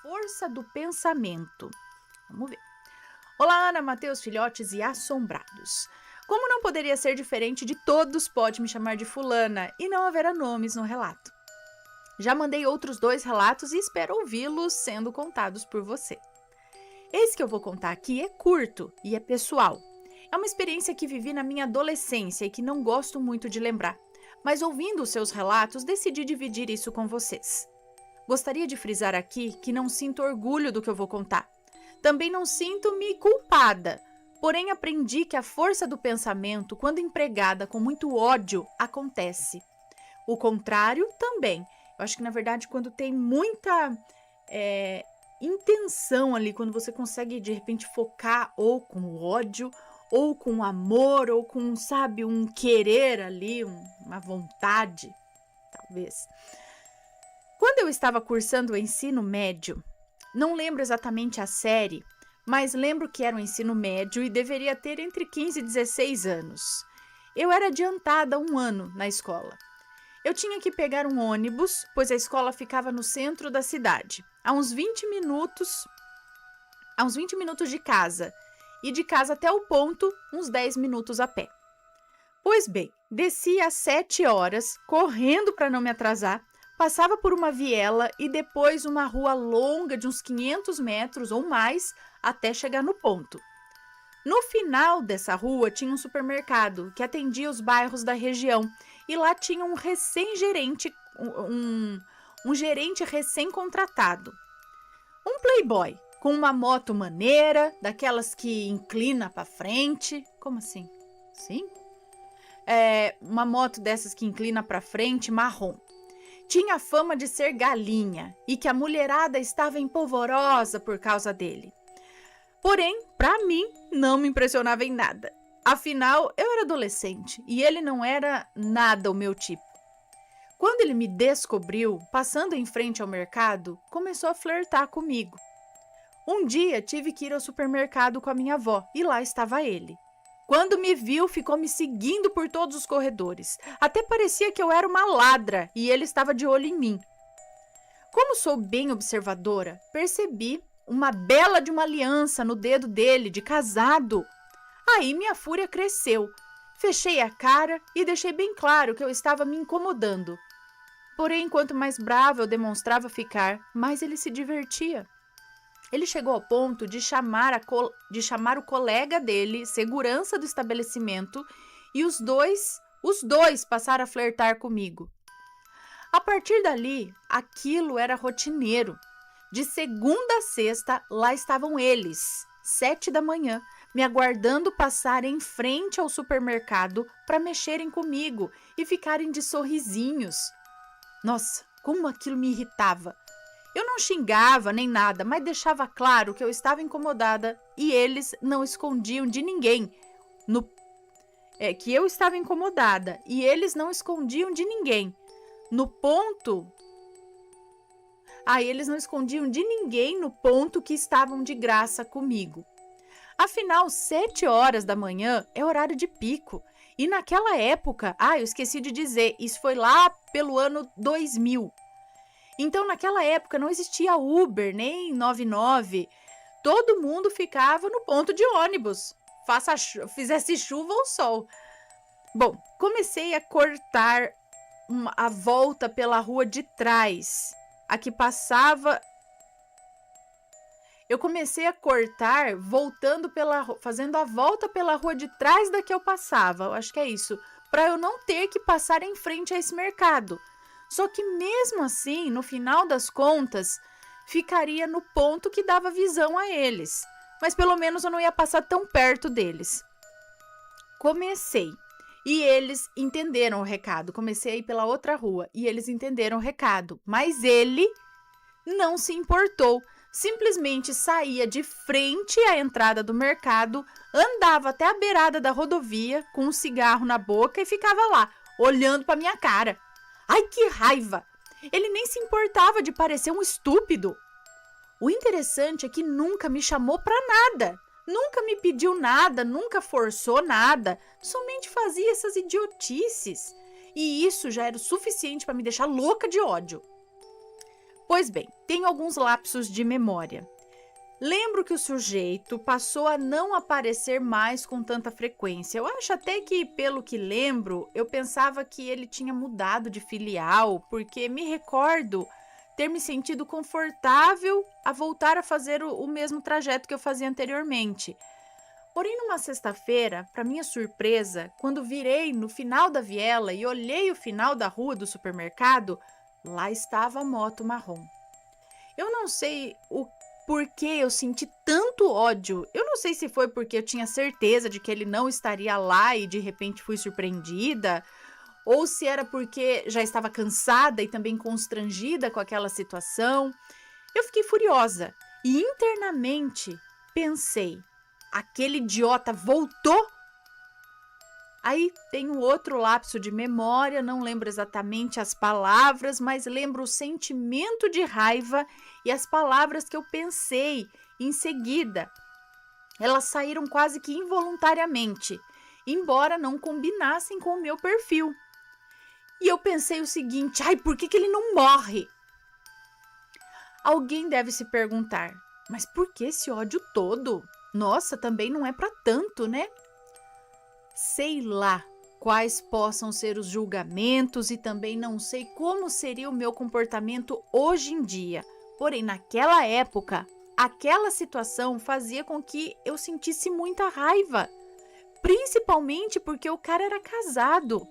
força do pensamento. Vamos ver. Olá, Ana, Matheus, filhotes e assombrados. Como não poderia ser diferente de todos, pode me chamar de fulana e não haverá nomes no relato. Já mandei outros 2 relatos e espero ouvi-los sendo contados por você. Esse que eu vou contar aqui é curto e é pessoal. É uma experiência que vivi na minha adolescência e que não gosto muito de lembrar, mas ouvindo os seus relatos, decidi dividir isso com vocês. Gostaria de frisar aqui que não sinto orgulho do que eu vou contar. Também não sinto-me culpada, porém aprendi que a força do pensamento, quando empregada com muito ódio, acontece. O contrário também. Eu acho que, na verdade, quando tem muita intenção ali, quando você consegue, de repente, focar ou com ódio, ou com amor, ou com, sabe, um querer ali, uma vontade, talvez. Quando eu estava cursando o ensino médio, não lembro exatamente a série, mas lembro que era o ensino médio e deveria ter entre 15 e 16 anos. Eu era adiantada 1 ano na escola. Eu tinha que pegar um ônibus, pois a escola ficava no centro da cidade, a uns 20 minutos de casa, e de casa até o ponto, uns 10 minutos a pé. Pois bem, desci às 7 horas, correndo para não me atrasar, passava por uma viela e depois uma rua longa de uns 500 metros ou mais até chegar no ponto. No final dessa rua tinha um supermercado que atendia os bairros da região e lá tinha um gerente recém-contratado. Um playboy com uma moto maneira, daquelas que inclina para frente. Como assim? Sim? Uma moto dessas que inclina para frente, marrom. Tinha fama de ser galinha e que a mulherada estava empolvorosa por causa dele. Porém, para mim, não me impressionava em nada. Afinal, eu era adolescente e ele não era nada o meu tipo. Quando ele me descobriu, passando em frente ao mercado, começou a flertar comigo. Um dia tive que ir ao supermercado com a minha avó e lá estava ele. Quando me viu, ficou me seguindo por todos os corredores. Até parecia que eu era uma ladra e ele estava de olho em mim. Como sou bem observadora, percebi uma bela de uma aliança no dedo dele, de casado. Aí minha fúria cresceu. Fechei a cara e deixei bem claro que eu estava me incomodando. Porém, quanto mais brava eu demonstrava ficar, mais ele se divertia. Ele chegou ao ponto de chamar o colega dele, segurança do estabelecimento, e os dois passaram a flertar comigo. A partir dali, aquilo era rotineiro. De segunda a sexta, lá estavam eles, 7 da manhã, me aguardando passar em frente ao supermercado para mexerem comigo e ficarem de sorrisinhos. Nossa, como aquilo me irritava! Eu não xingava nem nada, mas deixava claro que eu estava incomodada e eles não escondiam de ninguém. Que eu estava incomodada e eles não escondiam de ninguém. Eles não escondiam de ninguém no ponto que estavam de graça comigo. Afinal, 7 horas da manhã é horário de pico. E naquela época, eu esqueci de dizer, isso foi lá pelo ano 2000. Então, naquela época, não existia Uber, nem 99. Todo mundo ficava no ponto de ônibus, fizesse chuva ou sol. Bom, comecei a cortar a volta pela rua de trás. A que passava... Eu comecei a cortar fazendo a volta pela rua de trás da que eu passava. Eu acho que é isso. Para eu não ter que passar em frente a esse mercado. Só que mesmo assim, no final das contas, ficaria no ponto que dava visão a eles. Mas pelo menos eu não ia passar tão perto deles. Comecei. E eles entenderam o recado. Comecei a ir pela outra rua e eles entenderam o recado. Mas ele não se importou. Simplesmente saía de frente à entrada do mercado, andava até a beirada da rodovia com um cigarro na boca e ficava lá, olhando para minha cara. Ai, que raiva! Ele nem se importava de parecer um estúpido. O interessante é que nunca me chamou para nada. Nunca me pediu nada, nunca forçou nada. Somente fazia essas idiotices. E isso já era o suficiente para me deixar louca de ódio. Pois bem, tenho alguns lapsos de memória. Lembro que o sujeito passou a não aparecer mais com tanta frequência. Eu acho até que, pelo que lembro, eu pensava que ele tinha mudado de filial, porque me recordo ter me sentido confortável a voltar a fazer o mesmo trajeto que eu fazia anteriormente. Porém, numa sexta-feira, para minha surpresa, quando virei no final da viela e olhei o final da rua do supermercado, lá estava a moto marrom. Eu não sei o porquê eu senti tanto ódio. Eu não sei se foi porque eu tinha certeza de que ele não estaria lá e de repente fui surpreendida, ou se era porque já estava cansada e também constrangida com aquela situação. Eu fiquei furiosa e internamente pensei: aquele idiota voltou? Aí tem um outro lapso de memória, não lembro exatamente as palavras, mas lembro o sentimento de raiva e as palavras que eu pensei em seguida. Elas saíram quase que involuntariamente, embora não combinassem com o meu perfil. E eu pensei o seguinte: ai, por que ele não morre? Alguém deve se perguntar: mas por que esse ódio todo? Nossa, também não é para tanto, né? Sei lá quais possam ser os julgamentos e também não sei como seria o meu comportamento hoje em dia. Porém, naquela época, aquela situação fazia com que eu sentisse muita raiva, principalmente porque o cara era casado.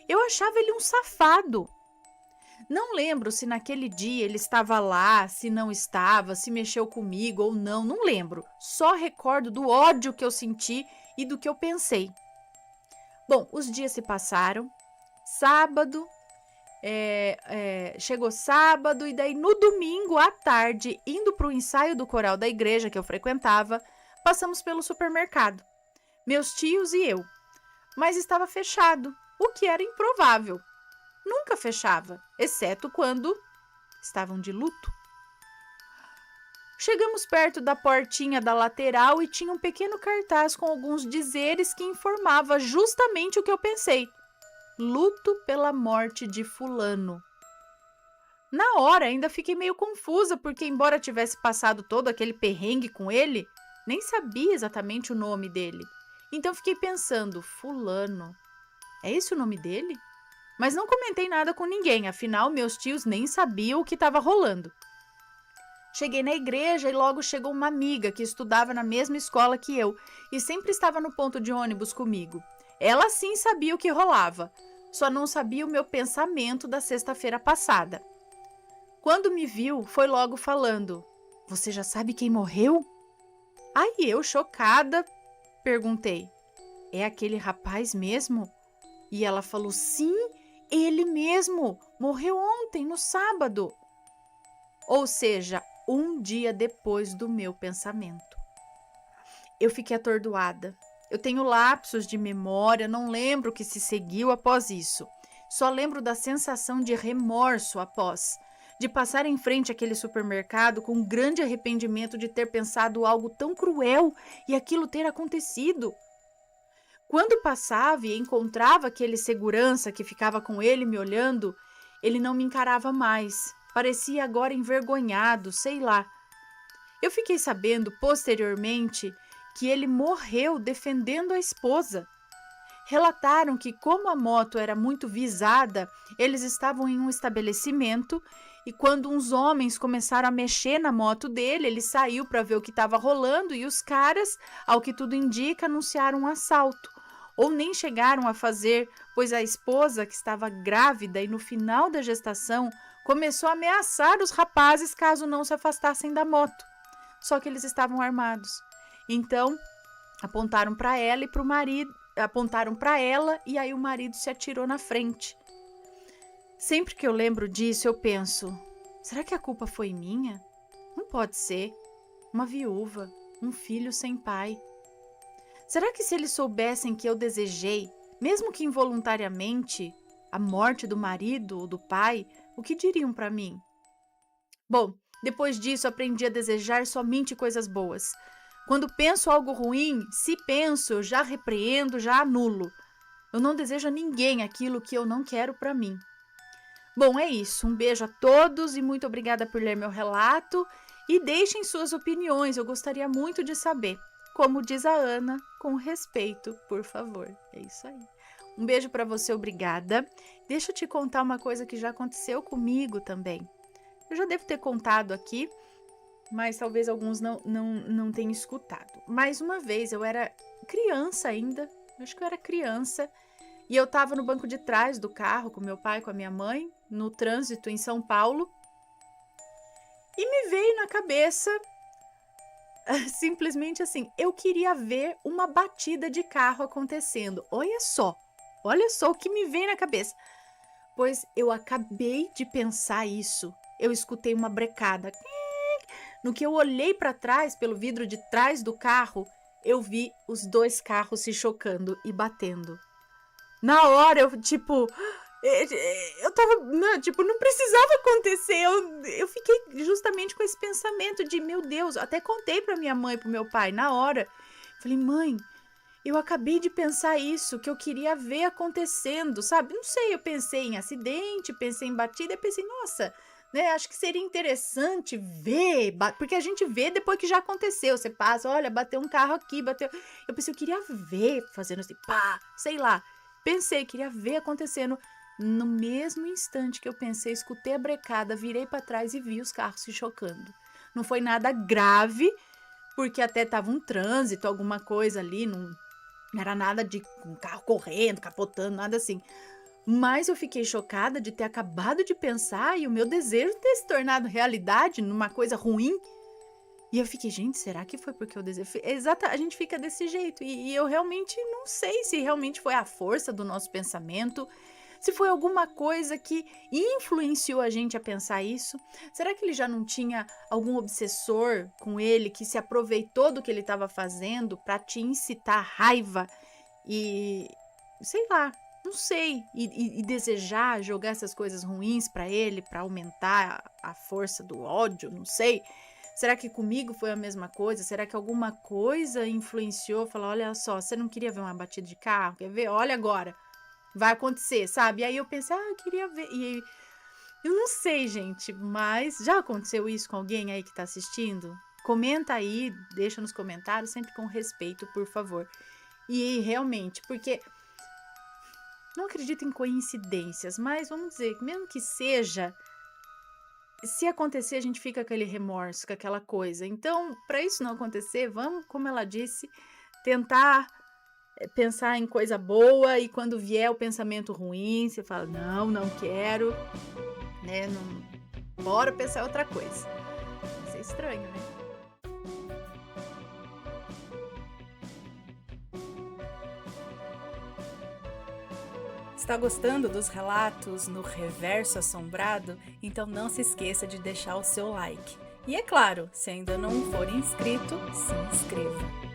Eu achava ele um safado. Não lembro se naquele dia ele estava lá, se não estava, se mexeu comigo ou não, não lembro. Só recordo do ódio que eu senti e do que eu pensei. Bom, os dias se passaram, sábado, chegou sábado e daí no domingo à tarde, indo para o ensaio do coral da igreja que eu frequentava, passamos pelo supermercado, meus tios e eu, mas estava fechado, o que era improvável. Nunca fechava, exceto quando estavam de luto. Chegamos perto da portinha da lateral e tinha um pequeno cartaz com alguns dizeres que informava justamente o que eu pensei: luto pela morte de fulano. Na hora ainda fiquei meio confusa, porque embora tivesse passado todo aquele perrengue com ele, nem sabia exatamente o nome dele. Então fiquei pensando: fulano, é esse o nome dele? Mas não comentei nada com ninguém, afinal meus tios nem sabiam o que estava rolando. Cheguei na igreja e logo chegou uma amiga que estudava na mesma escola que eu e sempre estava no ponto de ônibus comigo. Ela sim sabia o que rolava, só não sabia o meu pensamento da sexta-feira passada. Quando me viu, foi logo falando: você já sabe quem morreu? Aí eu, chocada, perguntei: é aquele rapaz mesmo? E ela falou: sim, ele mesmo, morreu ontem, no sábado. Ou seja, um dia depois do meu pensamento. Eu fiquei atordoada. Eu tenho lapsos de memória, não lembro o que se seguiu após isso. Só lembro da sensação de remorso após, de passar em frente àquele supermercado com um grande arrependimento de ter pensado algo tão cruel e aquilo ter acontecido. Quando passava e encontrava aquele segurança que ficava com ele me olhando, ele não me encarava mais. Parecia agora envergonhado, sei lá. Eu fiquei sabendo posteriormente que ele morreu defendendo a esposa. Relataram que, como a moto era muito visada, eles estavam em um estabelecimento e quando uns homens começaram a mexer na moto dele, ele saiu para ver o que estava rolando e os caras, ao que tudo indica, anunciaram um assalto. Ou nem chegaram a fazer, pois a esposa, que estava grávida e no final da gestação, começou a ameaçar os rapazes caso não se afastassem da moto. Só que eles estavam armados. Então, apontaram para ela e para o marido, apontaram para ela e aí o marido se atirou na frente. Sempre que eu lembro disso, eu penso: será que a culpa foi minha? Não pode ser. Uma viúva, um filho sem pai. Será que se eles soubessem que eu desejei, mesmo que involuntariamente, a morte do marido ou do pai, o que diriam para mim? Bom, depois disso aprendi a desejar somente coisas boas. Quando penso algo ruim, se penso, eu já repreendo, já anulo. Eu não desejo a ninguém aquilo que eu não quero para mim. Bom, é isso. Um beijo a todos e muito obrigada por ler meu relato. E deixem suas opiniões, eu gostaria muito de saber. Como diz a Ana, com respeito, por favor. É isso aí. Um beijo para você, obrigada. Deixa eu te contar uma coisa que já aconteceu comigo também. Eu já devo ter contado aqui, mas talvez alguns não tenham escutado. Mais uma vez, eu era criança ainda, acho que eu era criança, e eu estava no banco de trás do carro com meu pai e com a minha mãe, no trânsito em São Paulo, e me veio na cabeça, simplesmente assim, eu queria ver uma batida de carro acontecendo. Olha só o que me veio na cabeça. Pois eu acabei de pensar isso. Eu escutei uma brecada. No que eu olhei para trás, pelo vidro de trás do carro, eu vi os dois carros se chocando e batendo. Na hora, eu tava, não, tipo, não precisava acontecer. Eu fiquei justamente com esse pensamento de, meu Deus, até contei pra minha mãe e pro meu pai na hora. Falei, mãe, eu acabei de pensar isso, que eu queria ver acontecendo, sabe? Não sei, eu pensei em acidente, pensei em batida, eu pensei, nossa, né? Acho que seria interessante ver, porque a gente vê depois que já aconteceu. Você passa, olha, bateu um carro aqui, bateu. Eu pensei, eu queria ver fazendo assim, pá, sei lá. Pensei, queria ver acontecendo. No mesmo instante que eu pensei, escutei a brecada, virei para trás e vi os carros se chocando. Não foi nada grave, porque até tava um trânsito, alguma coisa ali, não era nada de um carro correndo, capotando, nada assim. Mas eu fiquei chocada de ter acabado de pensar e o meu desejo ter se tornado realidade numa coisa ruim. E eu fiquei, gente, será que foi porque eu desejo? Exata, a gente fica desse jeito. E eu realmente não sei se realmente foi a força do nosso pensamento, se foi alguma coisa que influenciou a gente a pensar isso. Será que ele já não tinha algum obsessor com ele que se aproveitou do que ele estava fazendo para te incitar raiva e, sei lá, não sei, e desejar jogar essas coisas ruins para ele, para aumentar a força do ódio, não sei. Será que comigo foi a mesma coisa? Será que alguma coisa influenciou? Falar, olha só, você não queria ver uma batida de carro? Quer ver? Olha agora, vai acontecer, sabe? E aí eu pensei, eu queria ver. E eu não sei, gente, mas já aconteceu isso com alguém aí que tá assistindo? Comenta aí, deixa nos comentários, sempre com respeito, por favor. E realmente, porque não acredito em coincidências, mas vamos dizer, mesmo que seja, se acontecer, a gente fica com aquele remorso, com aquela coisa. Então, para isso não acontecer, vamos, como ela disse, tentar pensar em coisa boa e quando vier o pensamento ruim, você fala, não quero, né? Não, bora pensar em outra coisa. Isso é estranho, né? Está gostando dos relatos no Reverso Assombrado? Então não se esqueça de deixar o seu like. E é claro, se ainda não for inscrito, se inscreva.